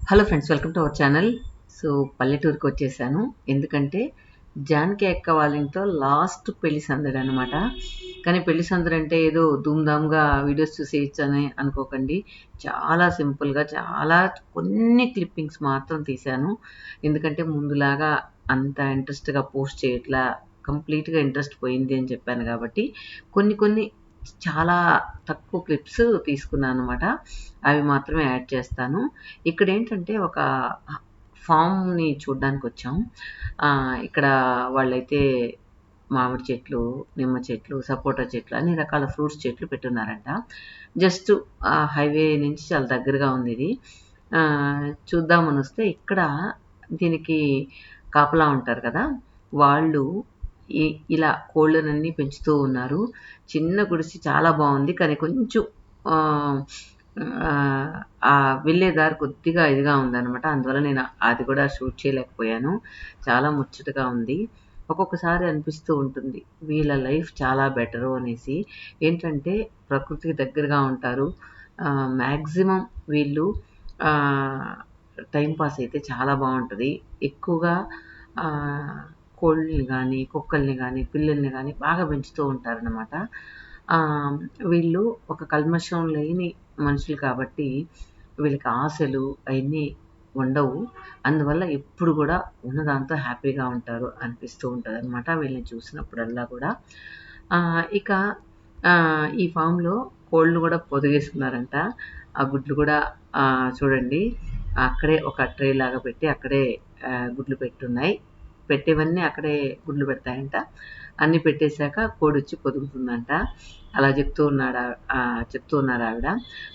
Hello friends, welcome to our channel. So పల్లెటూరుకి వచ్చేసాను. ఎందుకంటే జానకి అక్క వాళ్ళ ఇంట్లో లాస్ట్ పెళ్లి సందడి అనమాట. కానీ పెళ్లి సందడి అంటే ఏదో ధూమ్‌ధామ్‌గా వీడియోస్ చూసేయొచ్చు అని అనుకోకండి. చాలా సింపుల్‌గా చాలా కొన్ని క్లిప్పింగ్స్ మాత్రం తీశాను. ఎందుకంటే ముందులాగా అంత ఇంట్రెస్ట్‌గా పోస్ట్ చేయట్లా. కంప్లీట్‌గా ఇంట్రెస్ట్ పోయింది అని చెప్పాను కాబట్టి కొన్ని కొన్ని చాలా తక్కువ క్లిప్స్ తీసుకున్నాననమాట. అవి మాత్రమే యాడ్ చేస్తాను. ఇక్కడేంటంటే ఒక ఫామ్‌ని చూడ్డానికొచ్చాం. ఇక్కడ వాళ్ళైతే మామిడి చెట్లు, నిమ్మ చెట్లు, సపోటా చెట్లు అన్ని రకాల ఫ్రూట్స్ చెట్లు పెట్టున్నారంట. జస్ట్ హైవే నుంచి చాలా దగ్గరగా ఉందిది. చూద్దామనొస్తే ఇక్కడ దీనికి కాపలా ఉంటారు కదా! వాళ్ళు ఇ ఇలా కోళ్ళనన్నీ పెంచుతూ ఉన్నారు. చిన్న గుడిసె చాలా బావుంది. కానీ కొంచెం ఆహ్, ఆహ్, వెళ్ళే దారి కొద్దిగా ఇదిగా ఉందనమాట. అందువల్ల నేను అది కూడా షూట్ చేయలేకపోయాను. చాలా ముచ్చటగా ఉంది. ఒక్కొక్కసారి అనిపిస్తూ ఉంటుంది. వీళ్ళ లైఫ్ చాలా బెటరు అనేసి. ఏంటంటే ప్రకృతికి దగ్గరగా ఉంటారు. మాక్సిమం వీళ్ళు ఆహ్, టైమ్ పాస్ అయితే చాలా బావుంటది. ఎక్కువగా ఆహ్, కోళ్ళని గానీ, కుక్కల్ని గానీ, పిల్లుల్ని గానీ బాగా పెంచుతూ ఉంటారనమాట. ఆహ్, వీళ్ళు ఒక కల్మషం లేని మనుషులు కాబట్టి వీళ్ళకి ఆశలు అయన్నీ ఉండవు. అందువల్ల ఎప్పుడు గూడా ఉన్నదాంతో హ్యాపీగా ఉంటారు అనిపిస్తూ ఉంటదనమాట వీళ్ళని చూసినప్పుడల్లా గూడా. ఇక ఈ ఫామ్‌లో కోళ్ళు గూడా పొదిగేసుకున్నారంట. ఆ గుడ్లు గూడా చూడండి అక్కడే ఒక ట్రే లాగా పెట్టి అక్కడే గుడ్లు పెట్టున్నాయి. పెట్టేవన్నీ అక్కడే గుడ్లు పెడతాయంట. అన్నీ పెట్టేసాక కోడొచ్చి పొదుగుతుందంట. అలా చెప్తూ ఉన్నారావిడ.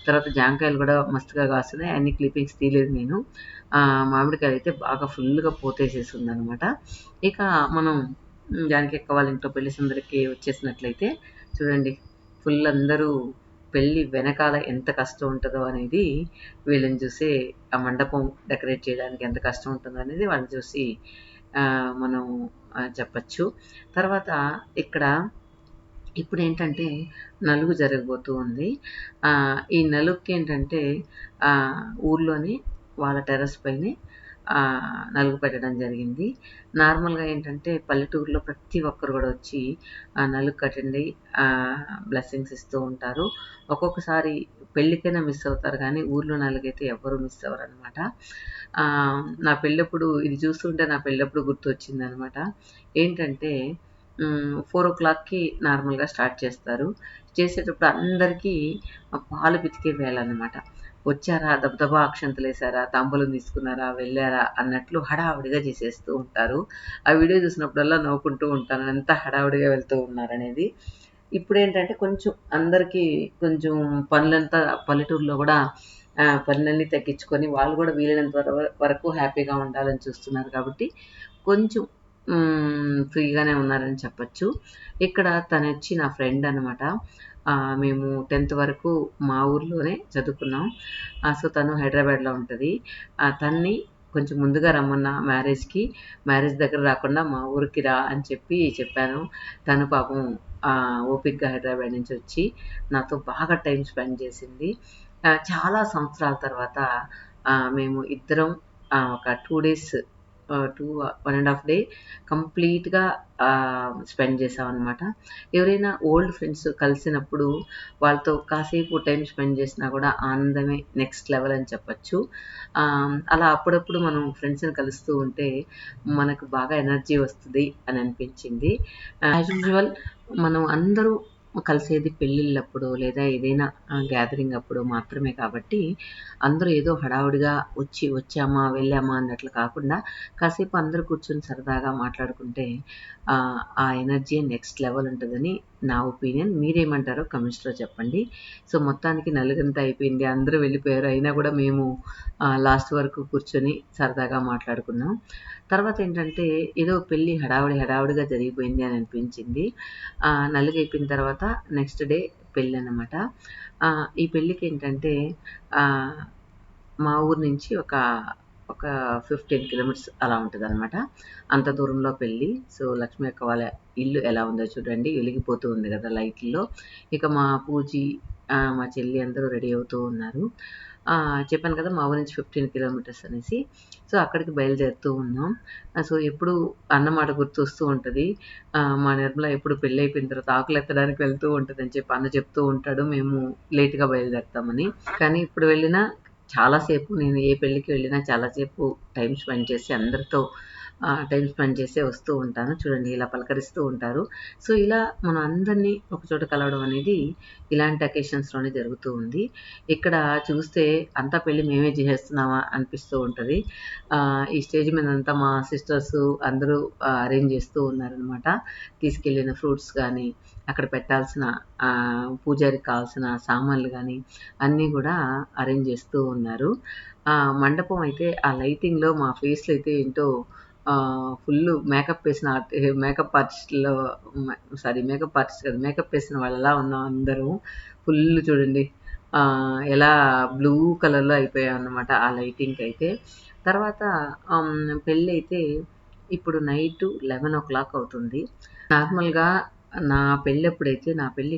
తర్వాత జాంకాయలు గూడా మస్తుగా కాస్తున్నాయి. అన్ని క్లిప్పింగ్స్ తీయలేదు నేను. మామిడికాయలైతే బాగా ఫుల్లుగా పోతేసేసుందనమాట. ఇక మనం జానకి అక్క వాళ్ళ ఇంట్లో పెళ్లి సందడికి వచ్చేసినట్లయితే చూడండి ఫుల్ అందరూ పెళ్లి వెనకాల ఎంత కష్టం ఉంటదో అనేది వీళ్ళని చూసి ఆ మండపం డెకరేట్ చేయడానికి ఎంత కష్టం ఉంటుందో అనేది వాళ్ళని చూసి మనం చెప్పచ్చు. తర్వాత ఇక్కడ ఇప్పుడేంటంటే నలుగు జరగబోతూ ఉంది. ఈ నలుగుకేంటంటే ఊర్లోనే వాళ్ళ టెర్రస్ పైనే నలుగు పెట్టడం జరిగింది. నార్మల్‌గా ఏంటంటే పల్లెటూరులో ప్రతి ఒక్కరు గూడా వచ్చి నలుగు కట్టండి బ్లెస్సింగ్స్ ఇస్తూ ఉంటారు. ఒక్కొక్కసారి పెళ్ళికైనా మిస్ అవుతారు గానీ ఊర్లో నలుగైతే ఎవ్వరు మిస్ అవ్వరనమాట. నా పెళ్ళప్పుడు ఇది చూస్తుంటే నా పెళ్ళప్పుడు గుర్తొచ్చిందనమాట. ఏంటంటే 4:00కి నార్మల్‌గా స్టార్ట్ చేస్తారు. చేసేటప్పుడు అందరికీ పాలు పితికే వేళనమాట. వచ్చారా, దబదబా అక్షంతలేసారా, తాంబూలం తీసుకున్నారా, వెళ్ళారా అన్నట్లు హడావిడిగా చేసేస్తూ ఉంటారు. ఆ వీడియో చూసినప్పుడల్లా నవ్వుకుంటూ ఉంటాను. ఎంత హడావిడిగా వెళ్తూ ఉన్నారనేది. ఇప్పుడేంటంటే కొంచెం అందరికీ కొంచెం పనులంతా పల్లెటూరులో గూడా పనులన్నీ తగ్గించుకొని వాళ్ళు గూడా వీలైనంత వరకు హ్యాపీగా ఉండాలని చూస్తున్నారు కాబట్టి కొంచెం ఫ్రీగానే ఉన్నారని చెప్పచ్చు. ఇక్కడ తనొచ్చి నా ఫ్రెండ్ అనమాట. మేము 10థ్ వరకు మా ఊర్లోనే చదువుకున్నాం. సో, తను హైదరాబాద్‌లో ఉంటది. తన్ని కొంచెం ముందుగా రమ్మన్నా మ్యారేజ్‌కి. మ్యారేజ్ దగ్గర రాకుండా మా ఊరికి రా అని చెప్పాను. తను పాపం ఓపికగా హైదరాబాద్ నుంచి వచ్చి నాతో బాగా టైమ్ స్పెండ్ చేసింది. చాలా సంవత్సరాల తర్వాత మేము ఇద్దరం ఒక 2 డేస్ 1 ½ డే కంప్లీట్‌గా స్పెండ్ చేశామనమాట. ఎవరైనా ఓల్డ్ ఫ్రెండ్స్ కలిసినప్పుడు వాళ్ళతో కాసేపు టైమ్ స్పెండ్ చేసినా కూడా ఆనందమే నెక్స్ట్ లెవెల్ అని చెప్పొచ్చు. అలా అప్పుడప్పుడు మనం ఫ్రెండ్స్‌ని కలుస్తూ ఉంటే మనకు బాగా ఎనర్జీ వస్తది అని అనిపించింది. యాజ్ యూజువల్ మనం అందరూ కలిసేది పెళ్ళిళ్ళప్పుడు లేదా ఏదైనా గ్యాదరింగ్ అప్పుడు మాత్రమే కాబట్టి అందరూ ఏదో హడావుడిగా వచ్చామా, వెళ్ళామా అన్నట్లు కాకుండా కాసేపు అందరూ కూర్చొని సరదాగా మాట్లాడుకుంటే ఆ ఎనర్జీ నెక్స్ట్ లెవెల్ ఉంటదని నా ఒపీనియన్. మీరేమంటారో కమెంట్స్‌లో చెప్పండి. సో, మొత్తానికి నలుగంతా అయిపోయింది. అందరూ వెళ్ళిపోయారు. అయినా కూడా మేము లాస్ట్ వరకు కూర్చొని సరదాగా మాట్లాడుకున్నాం. తర్వాతేంటంటే ఏదో పెళ్లి హడావిడిగా జరిగిపోయింది అని అనిపించింది. నలుగయిపోయిన తర్వాత నెక్స్ట్ డే పెళ్ళనమాట. ఈ పెళ్ళికేంటంటే ఆహ్, మా ఊరు నుంచి ఒక 15 కిలోమీటర్స్ అలా ఉంటదనమాట. అంత దూరంలో పెళ్లి. సో, లక్ష్మి అక్క వాళ్ళ ఇల్లు ఎలా ఉందో చూడండి. వెలిగిపోతూ ఉంది గదా లైట్‌ల్లో. ఇక మా పూజీ, మా చెల్లి అందరూ రెడీ అవుతూ ఉన్నారు. చెప్పాను కదా మా ఊరు నుంచి 15 కిలోమీటర్స్ అనేసి. సో అక్కడికి బయలుదేరుతూ ఉన్నాం. సో ఎప్పుడు అన్నమాట గుర్తొస్తూ ఉంటది. మా నిర్మల ఎప్పుడు పెళ్ళైపోయిన తర్వాత ఆకులెత్తడానికి వెళ్తూ ఉంటదని చెప్పి అన్న చెప్తూ ఉంటాడు. మేము లేట్‌గా బయలుదేరుతామని. కానీ ఇప్పుడు వెళ్ళినా చాలా సేపు నేను ఏ పెళ్ళికి వెళ్ళినా చాలా సేపు టైమ్ స్పెండ్ చేసి అందరితో టైమ్ స్పెండ్ చేసే వస్తూ ఉంటాను. చూడండి ఇలా పలకరిస్తూ ఉంటారు. సో ఇలా మనం అందరినీ ఒకచోట కలవడం అనేది ఇలాంటి అకేషన్స్‌లోనే జరుగుతూ ఉంది. ఇక్కడ చూస్తే అంతా పెళ్లి మేమే చేసేస్తున్నామా అనిపిస్తూ ఉంటది. ఈ స్టేజ్ మీదంతా మా సిస్టర్స్ అందరూ అరేంజ్ చేస్తూ ఉన్నారనమాట. తీసుకెళ్ళిన ఫ్రూట్స్ గానీ, అక్కడ పెట్టాల్సిన పూజారికి కావాల్సిన సామాన్లు గానీ అన్నీ గూడా అరేంజ్ చేస్తూ ఉన్నారు. మండపం అయితే ఆ లైటింగ్‌లో మా ఫేస్‌లు అయితే ఏంటో ఫుల్లు మేకప్ ఆర్టిస్ట్‌లో మేకప్ ఆర్టిస్ట్ కాదు. మేకప్ వేసిన వాళ్ళలా ఉన్నాం అందరం. ఫుల్లు చూడండి. ఎలా బ్లూ కలర్‌లో అయిపోయామన్నమాట ఆ లైటింగ్‌కైతే. తర్వాత పెళ్ళైతే ఇప్పుడు నైటు 11:00 అవుతుంది. నార్మల్‌గా నా పెళ్లి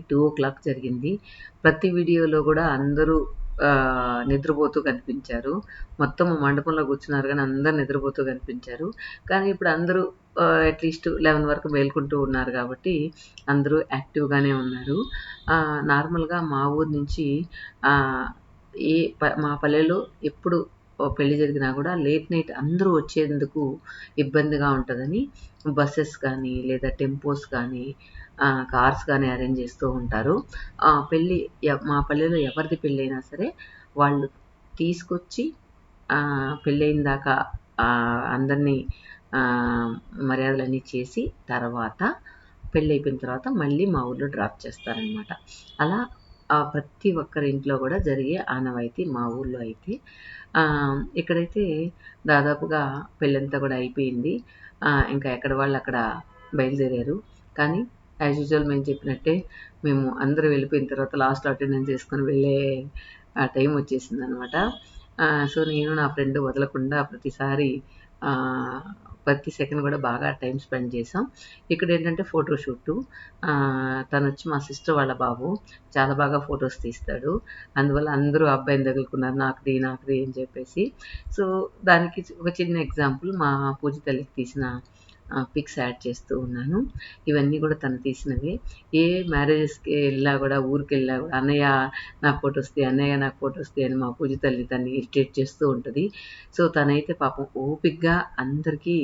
2:00 జరిగింది. ప్రతి వీడియోలో గూడా అందరూ నిద్రపోతూ కనిపించారు. మొత్తం మండపంలో కూర్చున్నారు గానీ అందరూ నిద్రపోతూ కనిపించారు. కానీ ఇప్పుడు అందరూ అట్‌లీస్ట్ 11 వరకు మేలుకుంటూ ఉన్నారు గాబట్టి అందరూ యాక్టివ్‌గానే ఉన్నారు. నార్మల్‌గా మా ఊరు నుంచి ఆహ్, మా పల్లెలో ఎప్పుడు పెళ్లి జరిగినా గూడా లేట్ నైట్ అందరూ వచ్చేందుకు ఇబ్బందిగా ఉంటదని బసెస్ కానీ, లేదా టెంపోస్ కానీ, కార్స్ కానీ అరేంజ్ చేస్తూ ఉంటారు. పెళ్లి మా పల్లెలో ఎవరిది పెళ్ళైనా సరే వాళ్ళు తీసుకొచ్చి పెళ్ళయిన దాకా అందరినీ మర్యాదలన్నీ చేసి తర్వాత పెళ్ళైపోయిన తర్వాత మళ్ళీ మా ఊర్లో డ్రాప్ చేస్తారనమాట. అలా ప్రతి ఒక్కరి ఇంట్లో గూడా జరిగే ఆనవాయితీ మా ఊర్లో అయితే. ఇక్కడైతే దాదాపుగా పెళ్ళంతా గూడా అయిపోయింది. ఇంకా ఎక్కడ వాళ్ళక్కడ బయలుదేరారు. కానీ యాజ్ యూజువల్ మేము చెప్పినట్టే మేము అందరూ వెళ్ళిపోయిన తర్వాత లాస్ట్‌లో అటెండెన్స్ ఏసుకొని వెళ్ళే టైం వచ్చేసిందనమాట. సో నేను నా ఫ్రెండ్ వదలకుండా ప్రతిసారి ఆహ్, ప్రతి సెకండ్ గూడా బాగా టైమ్ స్పెండ్ చేసాం. ఇక్కడేంటంటే ఫోటో షూటు. తనొచ్చి మా సిస్టర్ వాళ్ళ బాబు. చాలా బాగా ఫోటోస్ తీస్తాడు. అందువల్ల అందరూ ఆ అబ్బాయిని తగులుకున్నారు. నాకుదీ అని చెప్పేసి. సో దానికి ఒక చిన్న ఎగ్జాంపుల్ మా పూజ తల్లికి తీసిన పిక్స్ యాడ్ చేస్తూ ఉన్నాను. ఇవన్నీ గూడా తను తీసినవే. ఏ మ్యారేజెస్‌కి ఎళ్ళినా గూడా, ఊరికెళ్ళినా గూడా అన్నయ్య నాకు ఫోటోస్ తీ, అన్నయ్య నాకు ఫోటోస్ తీ అని మా పూజ తల్లి తనని ఇరిటేట్ చేస్తూ ఉంటది. సో తనైతే పాపం ఓపికగా అందరికీ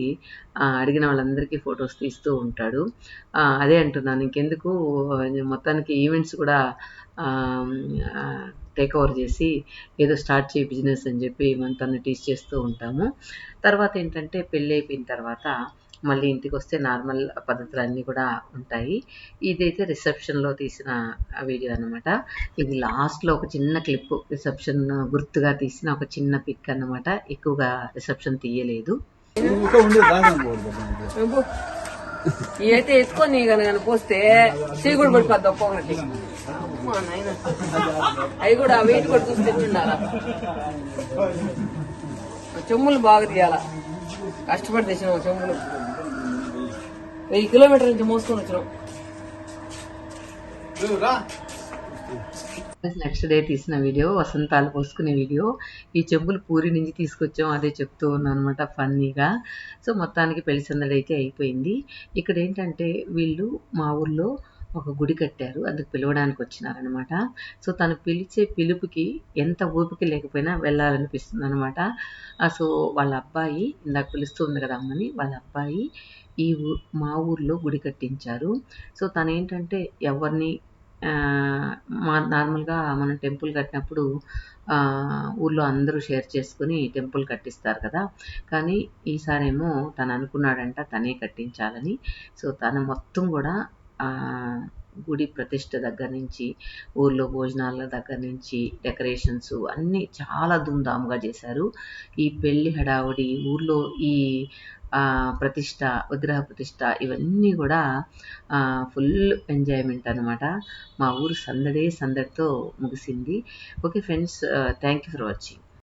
అడిగిన వాళ్ళందరికీ ఫోటోస్ తీస్తూ ఉంటాడు. అదే అంటున్నాను ఇంకెందుకు మొత్తానికి ఈవెంట్స్ కూడా ఆహ్, ఆహ్, టేక్ ఓవర్ చేసి ఏదో స్టార్ట్ చేయి బిజినెస్ అని చెప్పి మనం తనని టీజ్ చేస్తూ ఉంటాము. తర్వాత ఏంటంటే పెళ్ళైపోయిన తర్వాత మళ్ళీ ఇంటికొస్తే నార్మల్ పద్ధతులన్నీ కూడా ఉంటాయి. ఇదైతే రిసెప్షన్‌లో తీసిన వీడియో అనమాట. ఇది లాస్ట్‌లో ఒక చిన్న క్లిప్పు రిసెప్షన్ గుర్తుగా తీసిన ఒక చిన్న పిక్ అన్నమాట. ఎక్కువగా రిసెప్షన్ తీయలేదు. ఇవైతే ఎత్తుకొని కనుక పోస్తే చెయ్యి కూడా పడిపోద్ది ఒక్కొక్కటి. అవి కూడా వెయిట్ కూడా చూసి తెచ్చుండాలా. చెమ్ములు బాగా తీయాల. కష్టపడి తెచ్చినాం చెమ్ములు. 1000 కిలోమీటర్ల నుంచి మోసుకొని వచ్చినాం. నెక్స్ట్ డే తీసిన వీడియో వసంతాలు పోసుకునే వీడియో. ఈ చెంబులు పూరి నుంచి తీసుకొచ్చాం అదే చెప్తూ ఉన్నాను అనమాట ఫన్నీగా. సో మొత్తానికి పెళ్లి సందడి అయితే అయిపోయింది. ఇక్కడ ఏంటంటే వీళ్ళు మా ఊర్లో ఒక గుడి కట్టారు. అందుకు పిలవడానికి వచ్చినారనమాట. సో తను పిలిచే పిలుపుకి ఎంత ఓపిక లేకపోయినా వెళ్ళాలనిపిస్తుంది అనమాట. సో వాళ్ళ అబ్బాయి ఇందాక పిలుస్తుంది కదా అమ్మని, వాళ్ళ అబ్బాయి ఈ మా ఊర్లో గుడి కట్టించారు. సో తనేంటంటే ఎవరిని నార్మల్‌గా మనం టెంపుల్ కట్టినప్పుడు ఊర్లో అందరూ షేర్ చేసుకొని టెంపుల్ కట్టిస్తారు కదా! కానీ ఈసారేమో తను అనుకున్నాడంట తనే కట్టించాలని. సో తను మొత్తం గూడా గుడి ప్రతిష్ఠ దగ్గర నుంచి, ఊర్లో భోజనాల దగ్గర నుంచి, డెకరేషన్స్ అన్నీ చాలా ధూమ్‌ధామ్‌గా చేశారు. ఈ పెళ్లి హడావుడి, ఊర్లో ఈ ప్రతిష్ఠ, విగ్రహ ప్రతిష్ఠ ఇవన్నీ గూడా ఫుల్ ఎంజాయ్‌మెంట్ అనమాట. మా ఊరు సందడే సందడితో ముగిసింది. Okay friends, thank you for watching.